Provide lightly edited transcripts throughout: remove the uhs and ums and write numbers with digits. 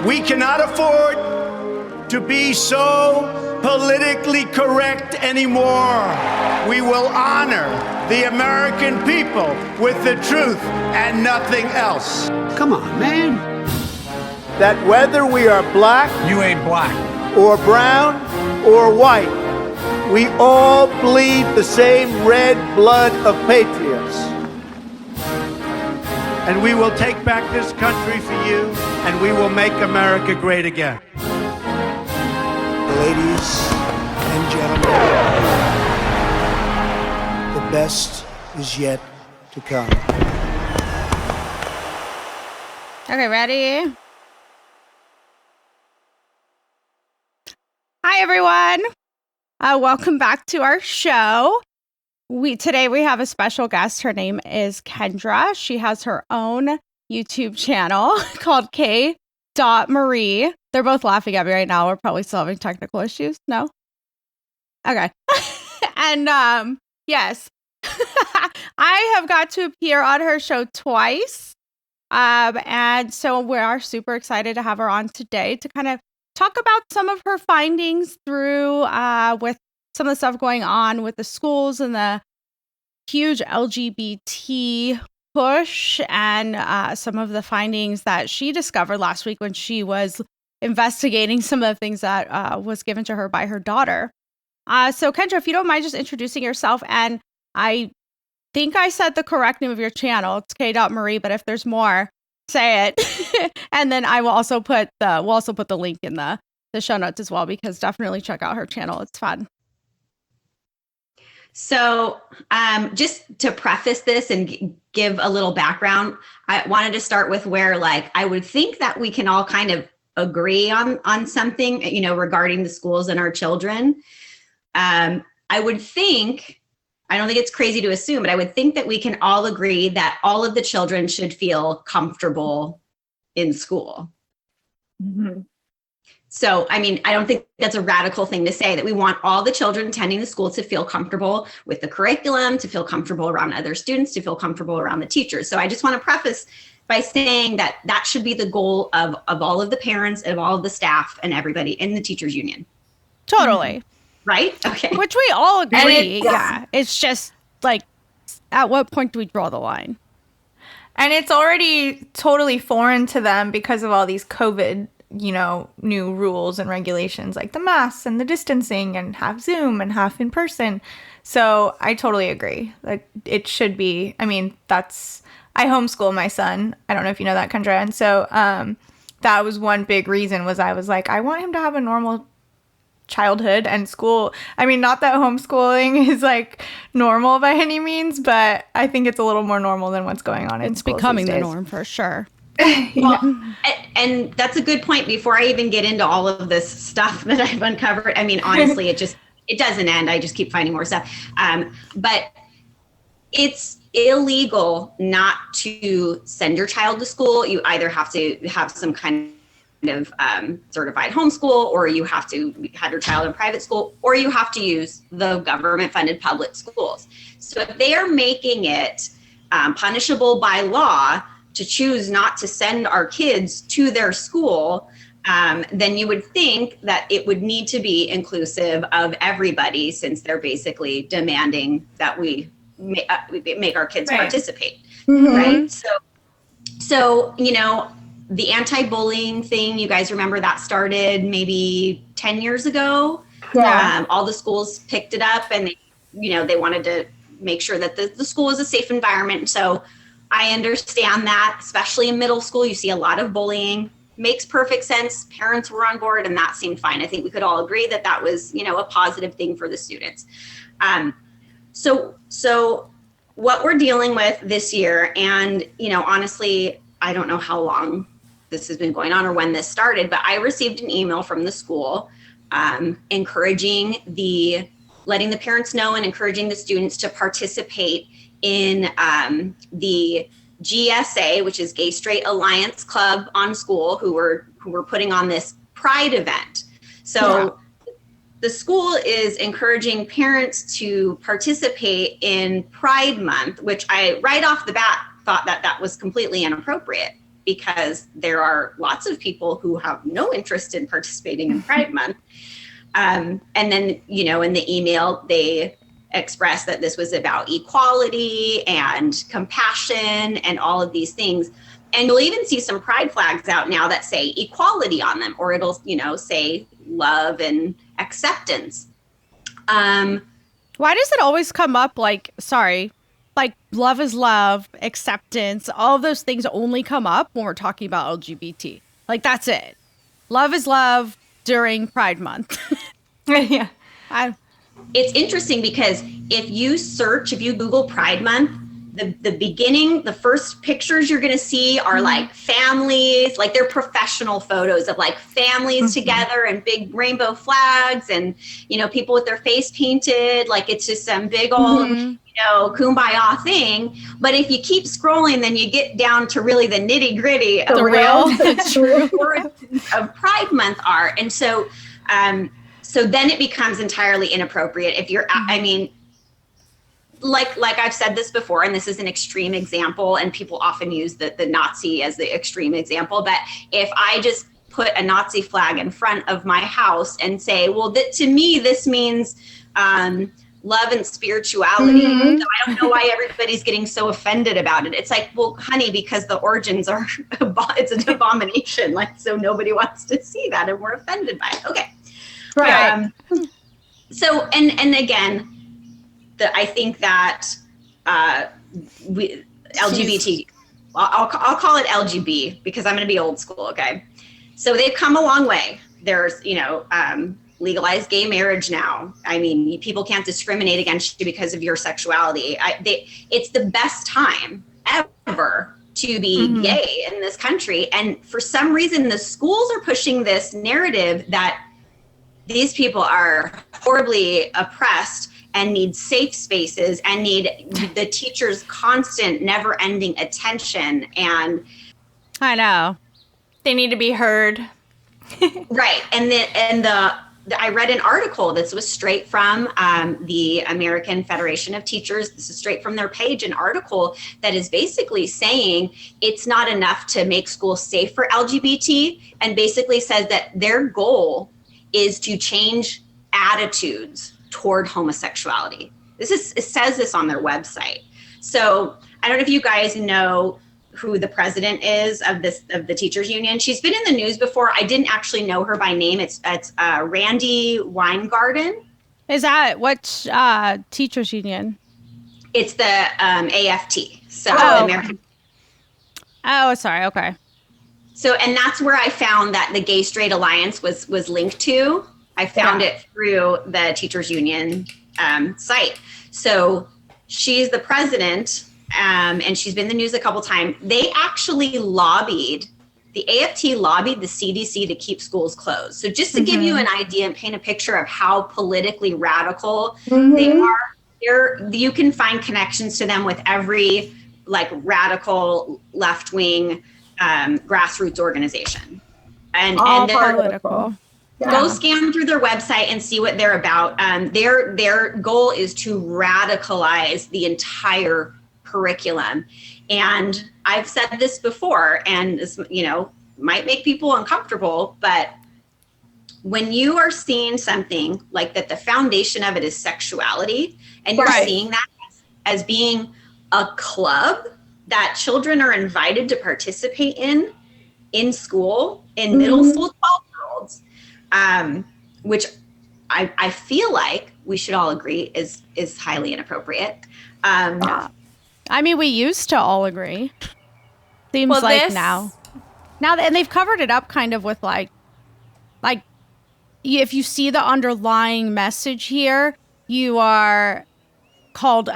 We cannot afford to be so politically correct anymore. We will honor the American people with the truth and nothing else. Come on, man. That whether we are black, You ain't black. or brown, or white, we all bleed the same red blood of patriots. And we will take back this country for you, and we will make America great again. Ladies and gentlemen, the best is yet to come. Okay, ready? Hi, everyone. Welcome back to our show. Today we have a special guest. Her name is Kendra. She has her own YouTube channel called K.Marie. They're both laughing at me right now. We're probably still having technical issues. No? Okay. And yes, I have got to appear on her show twice. And so we are super excited to have her on today to kind of talk about some of her findings through with some of the stuff going on with the schools and the huge LGBT push and some of the findings that she discovered last week when she was investigating some of the things that was given to her by her daughter. So Kendra, if you don't mind just introducing yourself, and I think I said the correct name of your channel. It's K.Marie, but if there's more, say it. And then I will also put the link in the show notes as well, because definitely check out her channel. It's fun. So just to preface this and give a little background, I wanted to start with where, like, I would think that we can all kind of agree on something, you know, regarding the schools and our children. I don't think it's crazy to assume, but I would think that we can all agree that all of the children should feel comfortable in school. Mm-hmm. So, I mean, I don't think that's a radical thing to say, that we want all the children attending the school to feel comfortable with the curriculum, to feel comfortable around other students, to feel comfortable around the teachers. So I just want to preface by saying that that should be the goal of all of the parents, of all of the staff, and everybody in the teachers union. Totally. Right? Okay. Which we all agree. Yeah. It's just like, at what point do we draw the line? And it's already totally foreign to them because of all these COVID, new rules and regulations, like the masks and the distancing and half Zoom and half in person. So I totally agree that it should be. I mean, I homeschool my son. I don't know if you know that, Kendra. And so that was one big reason, was I was like, I want him to have a normal childhood and school. I mean, not that homeschooling is like normal by any means, but I think it's a little more normal than what's going on in schools. It's becoming the norm for sure. Well, and that's a good point. Before I even get into all of this stuff that I've uncovered, I mean, honestly, it doesn't end. I just keep finding more stuff. But it's illegal not to send your child to school. You either have to have some kind of certified homeschool, or you have to have your child in private school, or you have to use the government funded public schools. So if they are making it punishable by law to choose not to send our kids to their school, then you would think that it would need to be inclusive of everybody, since they're basically demanding that we make our kids participate, right? So the anti-bullying thing, you guys remember that started maybe 10 years ago? Yeah. All the schools picked it up, and they wanted to make sure that the school is a safe environment. So I understand that, especially in middle school, you see a lot of bullying. Makes perfect sense. Parents were on board, and that seemed fine. I think we could all agree that that was, a positive thing for the students. So what we're dealing with this year, and, honestly, I don't know how long this has been going on or when this started, but I received an email from the school encouraging letting the parents know and encouraging the students to participate in the GSA, which is Gay Straight Alliance Club on School, who were putting on this Pride event. So the school is encouraging parents to participate in Pride Month, which I right off the bat thought that was completely inappropriate. because there are lots of people who have no interest in participating in Pride Month. And then, you know, in the email, they expressed that this was about equality and compassion and all of these things. And you'll even see some pride flags out now that say equality on them, or it'll, you know, say love and acceptance. Why does it always come up like love is love, acceptance, all of those things only come up when we're talking about LGBT? Like, that's it. Love is love during Pride Month. Yeah. It's interesting because if you Google Pride Month, the beginning, the first pictures you're going to see are like families, like they're professional photos of like families together and big rainbow flags and, you know, people with their face painted. Like it's just some big old, you know, kumbaya thing. But if you keep scrolling, then you get down to really the nitty gritty of of Pride Month are. And so, so then it becomes entirely inappropriate if you're, I mean, like I've said this before, and this is an extreme example, and people often use the Nazi as the extreme example. But if I just put a Nazi flag in front of my house and say, well, to me, this means love and spirituality. So I don't know why everybody's getting so offended about it. It's like, well, honey, because the origins are, it's an abomination. Like, so nobody wants to see that, and we're offended by it. Okay. Right. So, and again, I think that LGBT, I'll call it LGB because I'm going to be old school. Okay. So they've come a long way. There's, you know, legalized gay marriage now. I mean, people can't discriminate against you because of your sexuality. It's the best time ever to be gay in this country. And for some reason, the schools are pushing this narrative that these people are horribly oppressed and need safe spaces and need the teacher's constant, never-ending attention. And I know. They need to be heard. Right. And I read an article. This was straight from the American Federation of Teachers. This is straight from their page, an article that is basically saying it's not enough to make schools safe for LGBT, and basically says that their goal is to change attitudes toward homosexuality. It says this on their website. So I don't know if you guys know who the president is of the teachers union. She's been in the news before. I didn't actually know her by name. It's Randy Weingarten. Is that what teachers union? It's the AFT. So American. Oh, sorry. Okay. So, and that's where I found that the Gay Straight Alliance was linked to. I found it through the teachers union site. So she's the president, and she's been in the news a couple times. They actually the AFT lobbied the CDC to keep schools closed. So just to give you an idea and paint a picture of how politically radical they are, you can find connections to them with every like radical left-wing grassroots organization. And they're political. Go scan through their website and see what they're about. Their goal is to radicalize the entire curriculum. And I've said this before, and this, you know, might make people uncomfortable, but when you are seeing something like that, the foundation of it is sexuality, and you're seeing that as being a club that children are invited to participate in school, in middle school, 12-year-olds, which I feel like we should all agree is highly inappropriate. I mean, we used to all agree. Seems like now, and they've covered it up kind of with like if you see the underlying message here, you are called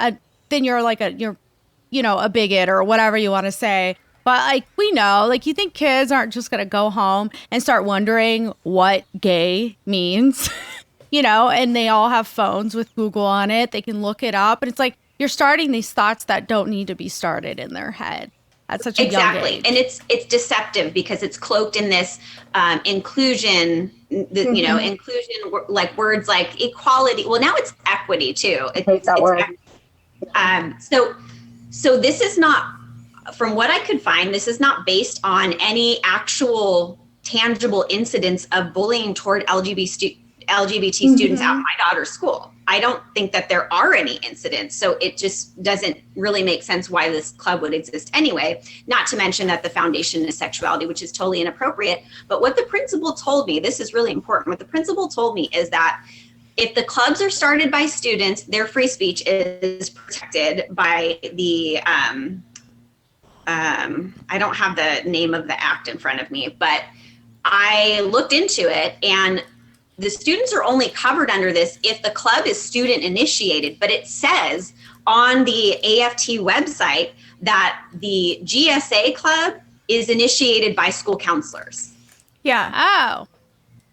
then you're like you're a bigot or whatever you want to say. But like, we know, like, you think kids aren't just going to go home and start wondering what gay means, and they all have phones with Google on it. They can look it up. And it's like, you're starting these thoughts that don't need to be started in their head at such a young age. And it's deceptive because it's cloaked in this inclusion, inclusion, like words like equality. Well, now it's equity too. I hate that word. So this is not from what I could find, this is not based on any actual tangible incidents of bullying toward LGBT students at my daughter's school. I don't think that there are any incidents. So it just doesn't really make sense why this club would exist anyway. Not to mention that the foundation is sexuality, which is totally inappropriate. But what the principal told me, this is really important. What the principal told me is that if the clubs are started by students, their free speech is protected by the, I don't have the name of the act in front of me, but I looked into it, and the students are only covered under this if the club is student initiated, but it says on the AFT website that the GSA club is initiated by school counselors. Yeah. Oh.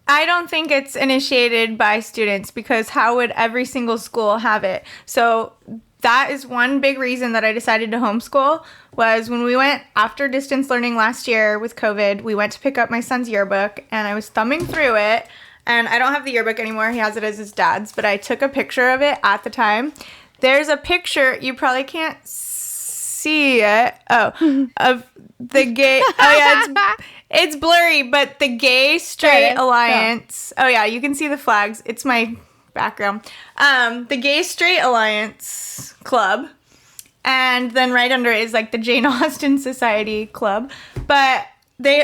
I don't think it's initiated by students, because how would every single school have it? So that is one big reason that I decided to homeschool, was when we went after distance learning last year with COVID, we went to pick up my son's yearbook, and I was thumbing through it, and I don't have the yearbook anymore. He has it as his dad's, but I took a picture of it at the time. There's a picture, you probably can't see it, of the gay, it's blurry, but the Gay Straight Alliance, you can see the flags, it's my background, the Gay Straight Alliance Club, and then right under it is like the Jane Austen Society Club, but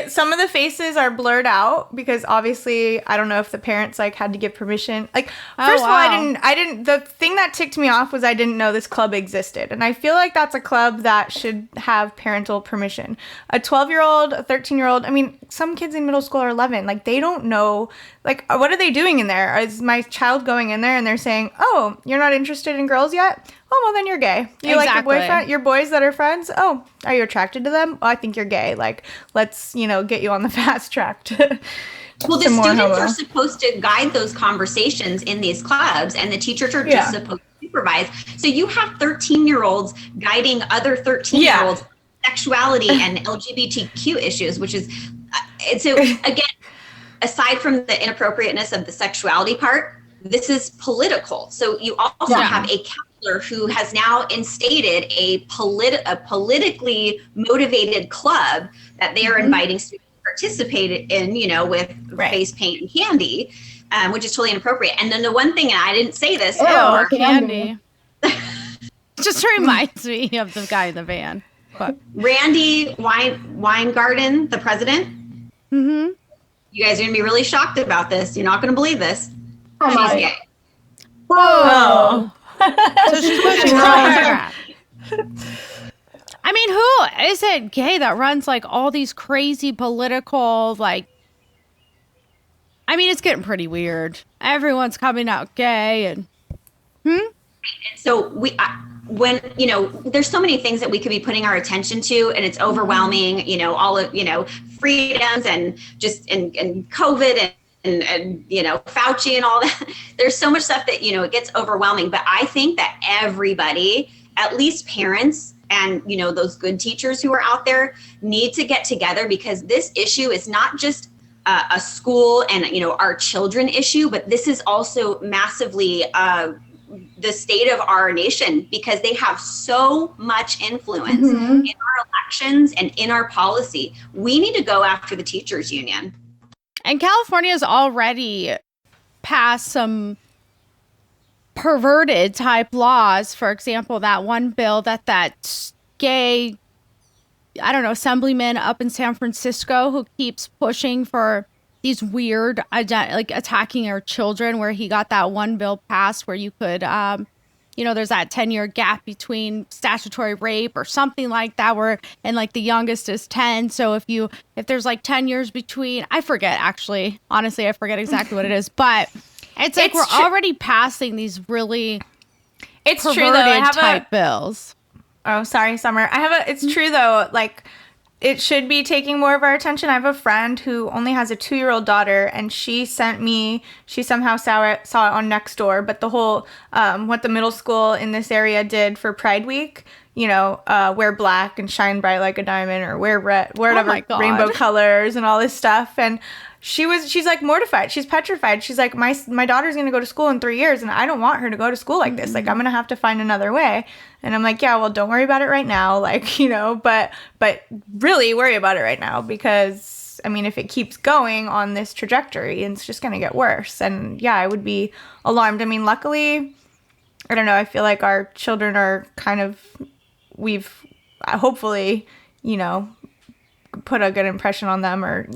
some of the faces are blurred out because obviously I don't know if the parents like had to give permission. Like, first of all, I didn't, the thing that ticked me off was I didn't know this club existed. And I feel like that's a club that should have parental permission. A 12-year-old, a 13-year-old, I mean, some kids in middle school are 11. Like, they don't know, like, what are they doing in there? Is my child going in there and they're saying, oh, you're not interested in girls yet? Oh, well, then you're gay. You like your boyfriend, your boys that are friends? Oh, are you attracted to them? Oh, I think you're gay. Like, let's, get you on the fast track to well, the students are supposed to guide those conversations in these clubs, and the teachers are just supposed to supervise. So you have 13-year-olds guiding other 13-year-olds sexuality and LGBTQ issues, which is, so again, aside from the inappropriateness of the sexuality part, this is political. So you also have a counselor who has now instated a politically motivated club that they are inviting students to participate in, with face paint and candy, which is totally inappropriate. And then the one thing, and I didn't say this, candy. Just reminds me of the guy in the van. But Randy Weingarten, the president. Mm-hmm. You guys are going to be really shocked about this. You're not going to believe this. She's gay. Whoa. So she's pushing her own crap. I mean, who is it gay that runs like all these crazy political, like, I mean, it's getting pretty weird. Everyone's coming out gay and so when there's so many things that we could be putting our attention to, and it's overwhelming, all of freedoms and just and COVID and Fauci and all that. There's so much stuff that it gets overwhelming, but I think that everybody, at least parents and those good teachers who are out there, need to get together, because this issue is not just a school and our children issue, but this is also massively the state of our nation, because they have so much influence in our elections and in our policy. We need to go after the teachers union. And California has already passed some perverted type laws. For example, that one bill that gay, assemblyman up in San Francisco who keeps pushing for these weird, like attacking our children, where he got that one bill passed where you could, there's that 10-year gap between statutory rape or something like that, and like the youngest is 10. So if there's like 10 years between, I forget actually, honestly, I forget exactly what it is, but it's like we're already passing these really perverted type bills. Oh, sorry, Summer. It's true though, like, it should be taking more of our attention. I have a friend who only has a 2-year-old daughter, and she somehow saw it on Nextdoor, but the whole, what the middle school in this area did for Pride Week, wear black and shine bright like a diamond, or wear red, whatever, my God. rainbow colors and all this stuff. And she's like mortified. She's petrified. She's like, my daughter's going to go to school in 3 years and I don't want her to go to school like this. Like, I'm going to have to find another way. And I'm like, yeah, well, don't worry about it right now. Like, but really worry about it right now, because I mean, if it keeps going on this trajectory, it's just going to get worse. And yeah, I would be alarmed. I mean, luckily, I don't know, I feel like our children are kind of, we've hopefully, put a good impression on them, or,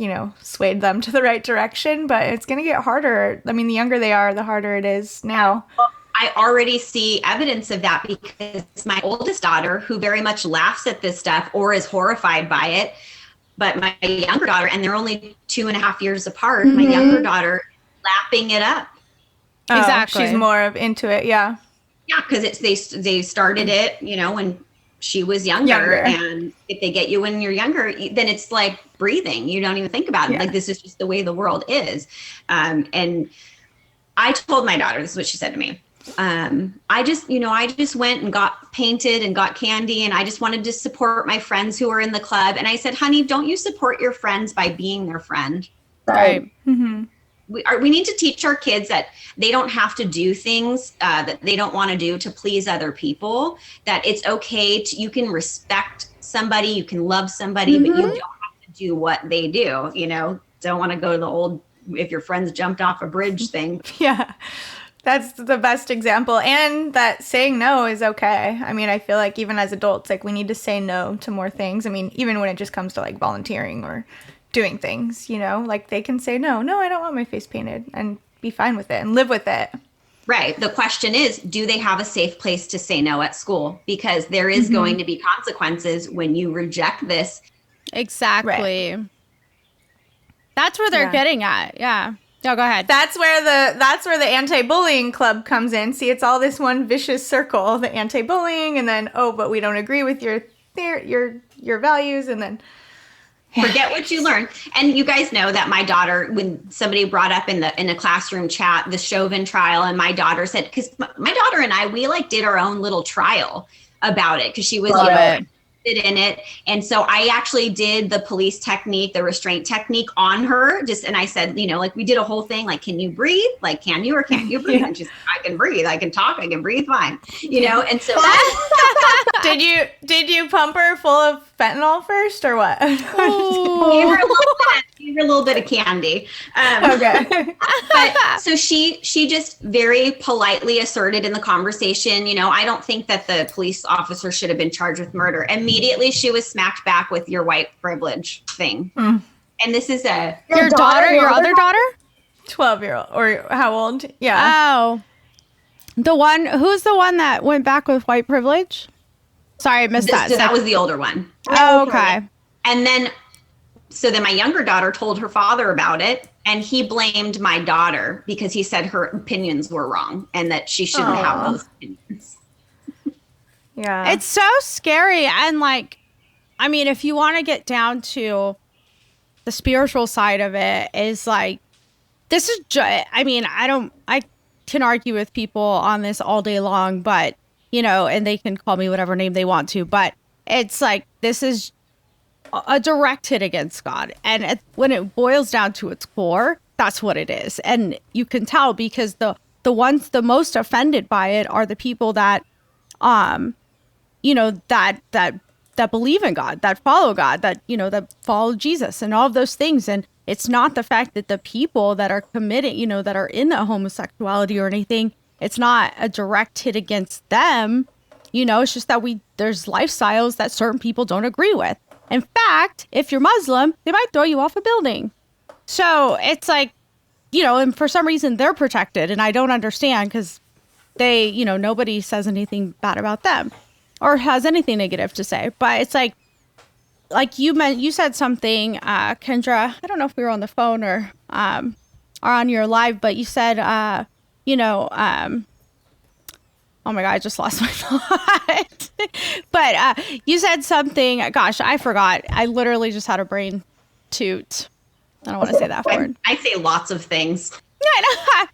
swayed them to the right direction, but it's going to get harder. I mean, the younger they are, the harder it is now. I already see evidence of that, because my oldest daughter, who very much laughs at this stuff or is horrified by it, but my younger daughter, and they're only 2.5 years apart, my younger daughter lapping it up. Oh, Exactly. She's more of into it. Yeah. Yeah, because they started it, when she was younger, and if they get you when you're younger, then it's like breathing. You don't even think about it. Yeah. Like, this is just the way the world is. And I told my daughter, this is what she said to me. I just went and got painted and got candy, and I just wanted to support my friends who are in the club. And I said, honey, don't you support your friends by being their friend? Right. Mm-hmm. We need to teach our kids that they don't have to do things that they don't want to do to please other people, that it's okay you can respect somebody, you can love somebody, but you don't have to do what they do. Don't want to go to the old, if your friends jumped off a bridge thing. Yeah. That's the best example. And that saying no is okay. I mean, I feel like even as adults, like, we need to say no to more things. I mean, even when it just comes to like volunteering or doing things, like, they can say no, I don't want my face painted, and be fine with it and live with it. Right. The question is, do they have a safe place to say no at school? Because there is going to be consequences when you reject this. Exactly. Right. That's where they're getting at. Yeah. No, go ahead. That's where the anti-bullying club comes in. See, it's all this one vicious circle, the anti-bullying, and then, but we don't agree with your values, and then forget what you learned. And you guys know that my daughter, when somebody brought up in a classroom chat the Chauvin trial, and my daughter said, because my daughter and I, we like did our own little trial about it, because she was in it. And so I actually did the police technique, the restraint technique on her, and I said, like, we did a whole thing, like, can you breathe? Like, can you or can't you breathe? And she's like, I can breathe, I can talk, I can breathe fine, and so did you pump her full of fentanyl first, or what? Gave her a little bit of candy. Okay. But so she just very politely asserted in the conversation, I don't think that the police officer should have been charged with murder. Immediately she was smacked back with your white privilege thing. And this is your other daughter? 12-year-old, or how old? Yeah. Oh. Who's the one that went back with white privilege? Sorry, I missed that. So that was the older one. Oh, okay. And then my younger daughter told her father about it, and he blamed my daughter because he said her opinions were wrong and that she shouldn't have those opinions. Yeah. It's so scary. And like, I mean, if you want to get down to the spiritual side of it, is like, this is I can argue with people on this all day long, but and they can call me whatever name they want to, but it's like, this is a direct hit against God. And when it boils down to its core, that's what it is. And you can tell, because the ones the most offended by it are the people that, that believe in God, that follow God, that follow Jesus and all of those things. And it's not the fact that the people that are committed, that are in the homosexuality or anything, it's not a direct hit against them. It's just that there's lifestyles that certain people don't agree with. In fact, if you're Muslim, they might throw you off a building. So it's like, and for some reason they're protected, and I don't understand, because they, nobody says anything bad about them or has anything negative to say. But it's like you said something, Kendra, I don't know if we were on the phone or on your live, but you said, oh my God, I just lost my thought. But you said something, gosh, I forgot. I literally just had a brain toot. I don't want to say that word. I say lots of things. Yeah,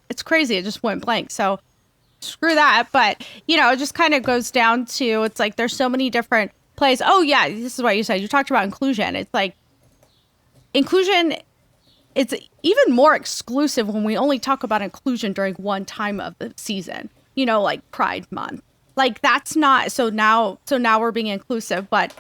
it's crazy. It just went blank. So screw that. But, it just kind of goes down to, it's like there's so many different plays. Oh, yeah, this is what you said. You talked about inclusion. It's like inclusion, it's even more exclusive when we only talk about inclusion during one time of the season, like Pride Month. Like that's not, so now we're being inclusive, but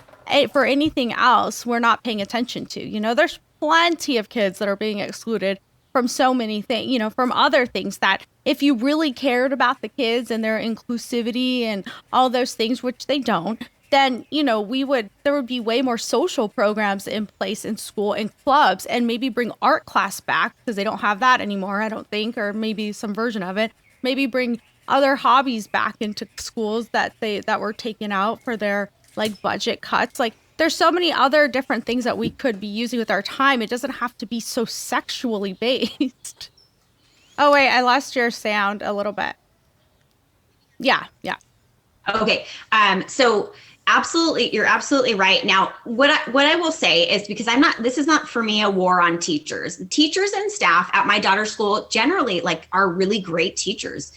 for anything else, we're not paying attention to. There's plenty of kids that are being excluded from so many things, from other things that if you really cared about the kids and their inclusivity and all those things, which they don't, then, there would be way more social programs in place in school and clubs, and maybe bring art class back because they don't have that anymore, I don't think, or maybe some version of it. Maybe bring other hobbies back into schools that were taken out for their like budget cuts. Like there's so many other different things that we could be using with our time. It doesn't have to be so sexually based. Oh wait, I lost your sound a little bit. Yeah. Okay. So absolutely, you're absolutely right. Now, what I will say is, because this is not for me a war on teachers. Teachers and staff at my daughter's school generally are really great teachers,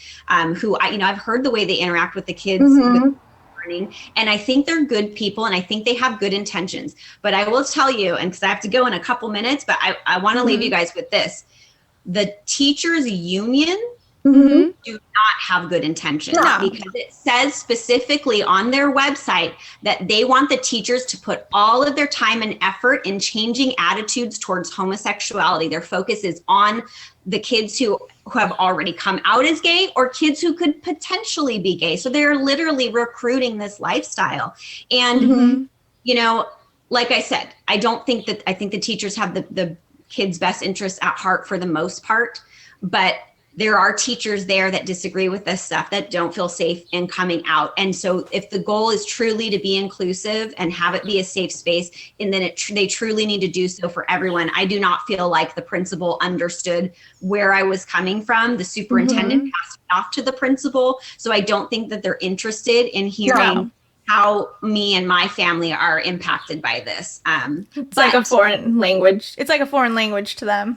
who I've heard the way they interact with the kids. With learning, and I think they're good people, and I think they have good intentions. But I will tell you, and because I have to go in a couple minutes, but I want to leave you guys with this: the teachers union do not have good intentions, because it says specifically on their website that they want the teachers to put all of their time and effort in changing attitudes towards homosexuality. Their focus is on the kids who have already come out as gay, or kids who could potentially be gay. So they're literally recruiting this lifestyle. And, like I said, I think the teachers have the kids' best interests at heart for the most part, but there are teachers there that disagree with this stuff, that don't feel safe in coming out. And so if the goal is truly to be inclusive and have it be a safe space, and then they truly need to do so for everyone. I do not feel like the principal understood where I was coming from. The superintendent passed it off to the principal. So I don't think that they're interested in hearing how me and my family are impacted by this. It's like a foreign language. It's like a foreign language to them.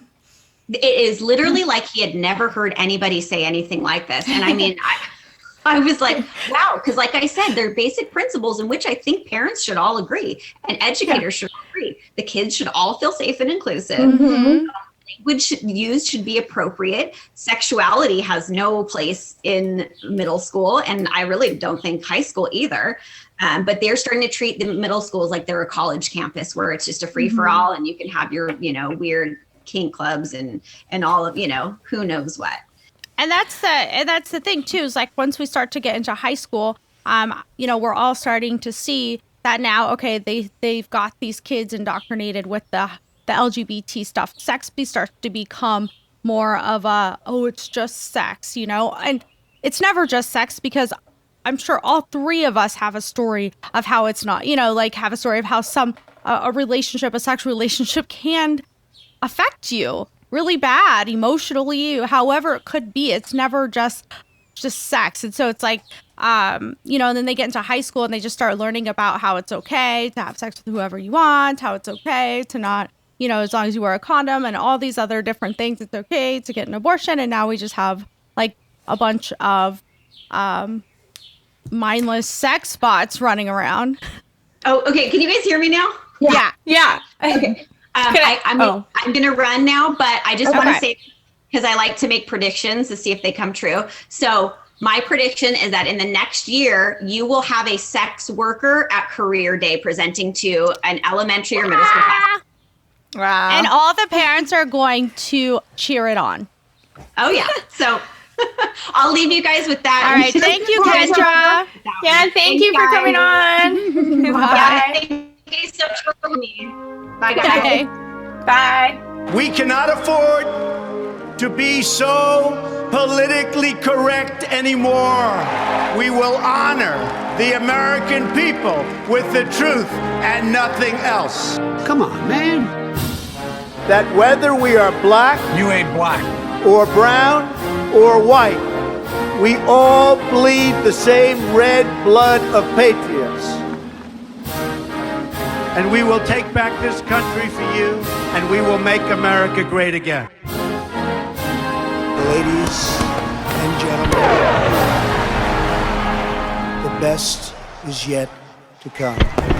It is literally like he had never heard anybody say anything like this. And I mean, I was like, wow, because like I said, they're basic principles in which I think parents should all agree, and educators should all agree. The kids should all feel safe and inclusive. Language used should be appropriate. Sexuality has no place in middle school, and I really don't think high school either. But they're starting to treat the middle schools like they're a college campus where it's just a free for all, and you can have your, weird kink clubs and all of, who knows what. And that's the thing too, is like once we start to get into high school, we're all starting to see that now, okay, they've got these kids indoctrinated with the LGBT stuff. Sex starts to become more of it's just sex, and it's never just sex, because I'm sure all three of us have a story of how it's not, have a story of how a sexual relationship can affect you really bad emotionally, however it could be. It's never just sex. And so it's like, and then they get into high school and they just start learning about how it's okay to have sex with whoever you want, how it's okay to not, as long as you wear a condom and all these other different things, it's okay to get an abortion. And now we just have like a bunch of mindless sex bots running around. Oh, okay. Can you guys hear me now? Yeah. Okay. I'm going to run now, but I just want to say, because I like to make predictions to see if they come true. So my prediction is that in the next year, you will have a sex worker at Career Day presenting to an elementary or middle school class. Wow. And all the parents are going to cheer it on. Oh, yeah. So I'll leave you guys with that. All right. Thank you, Kendra. Yeah, thank you for coming on. Bye. Thank you so much for me. Bye, guys. Okay. Bye. We cannot afford to be so politically correct anymore. We will honor the American people with the truth and nothing else. Come on, man. That whether we are black, You ain't black. or brown, or white, we all bleed the same red blood of patriots. And we will take back this country for you, and we will make America great again. Ladies and gentlemen, best is yet to come.